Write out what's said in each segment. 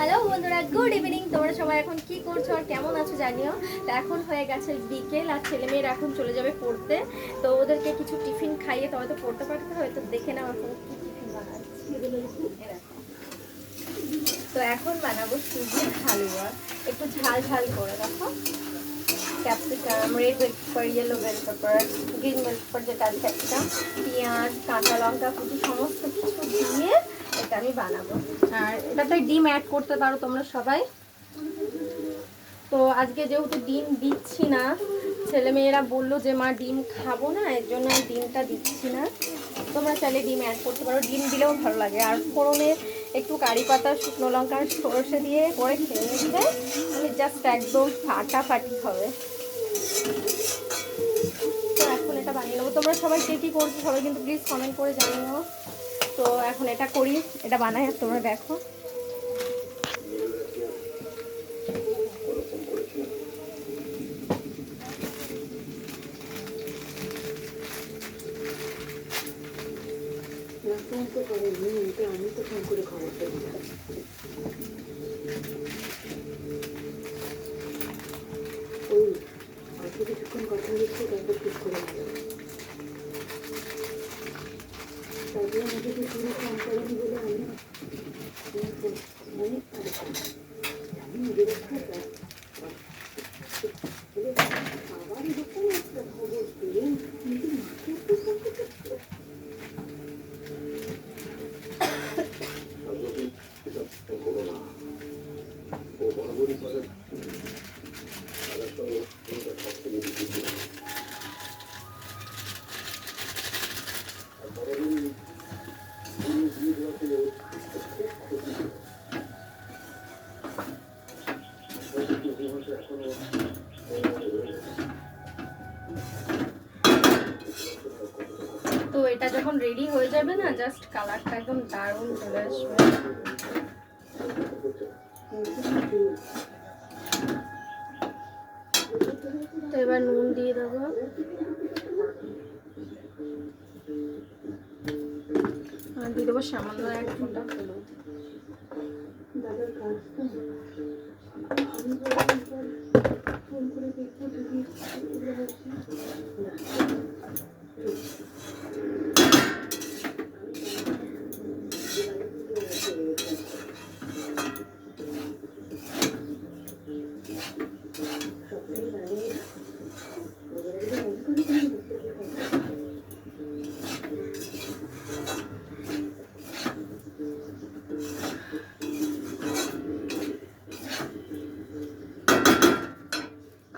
Hello বন্ধুরা, good evening. তোমরা সবাই এখন কি করছো আর কেমন আছো জানিও। তো এখন হয়ে গেছে বিকেল আর ছেলেমেয়েরা এখন চলে যাবে পড়তে। তো ওদেরকে কিছু টিফিন খাইয়ে তবে তো পড়তে পারতে হবে। তো দেখে নাও এখন কি টিফিন বানাচ্ছি। তো এখন বানাবো সুজির হালুয়া, একটু ঝাল ঝাল করে। দেখো, capsicum, red bell pepper, yellow bell pepper, green bell pepper যেটা আছে, ক্যাপসিকাম, পেঁয়াজ, কাঁচা লঙ্কা কুচি সমস্ত কিছু দিয়ে এটা আমি বানাবো। আর এটাতে ডিম অ্যাড করতে পারো তোমরা সবাই। তো আজকে যেহেতু ডিম দিচ্ছি না, ছেলেমেয়েরা বললো যে মা ডিম খাবো না, এর জন্য আমি ডিমটা দিচ্ছি না। তোমরা চাইলে ডিম অ্যাড করতে পারো, ডিম দিলেও ভালো লাগে। আর ফোড়নে একটু কারি পাতা, শুকনো লঙ্কা, সরষে দিয়ে করে খেয়ে দিলে আমি জাস্ট একদম ফাটাফাটি হবে। তো এখন এটা বানিয়ে নেবো। তোমরা সবাই কে কী করছো সবাই কিন্তু প্লিজ কমেন্ট করে জানিও। তো এখন এটা করি, এটা বানাই আর তোমরা দেখো। আমি তো ফোন করে খবর পাই ওই অল্প কিছুক্ষণ কথা হচ্ছে, তারপর ঠিক করে নেব। তারপরে আমাকে তো শুরু ফোন করেনি বলে আমি অনেক জানি নিজের একটা আবার এরকম একটা খবর পেয়ে কিন্তু মাকে একটু ফোন করতে তো এটা যখন রেডি হয়ে যাবে না, জাস্ট কালারটা একদম দারুণ চলে আসবে। তো এবার নুন দিয়ে দেবো, আর দিয়ে দেবো সামান্য এক ফোঁটা হলুদ। দাদার কাজ তো আমি ফোন করে দেখবো যদি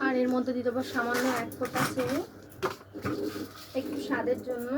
আর এর মধ্যে দিয়ে দেবো সামান্য এক ফোঁটা চিনি, একটু স্বাদের জন্য।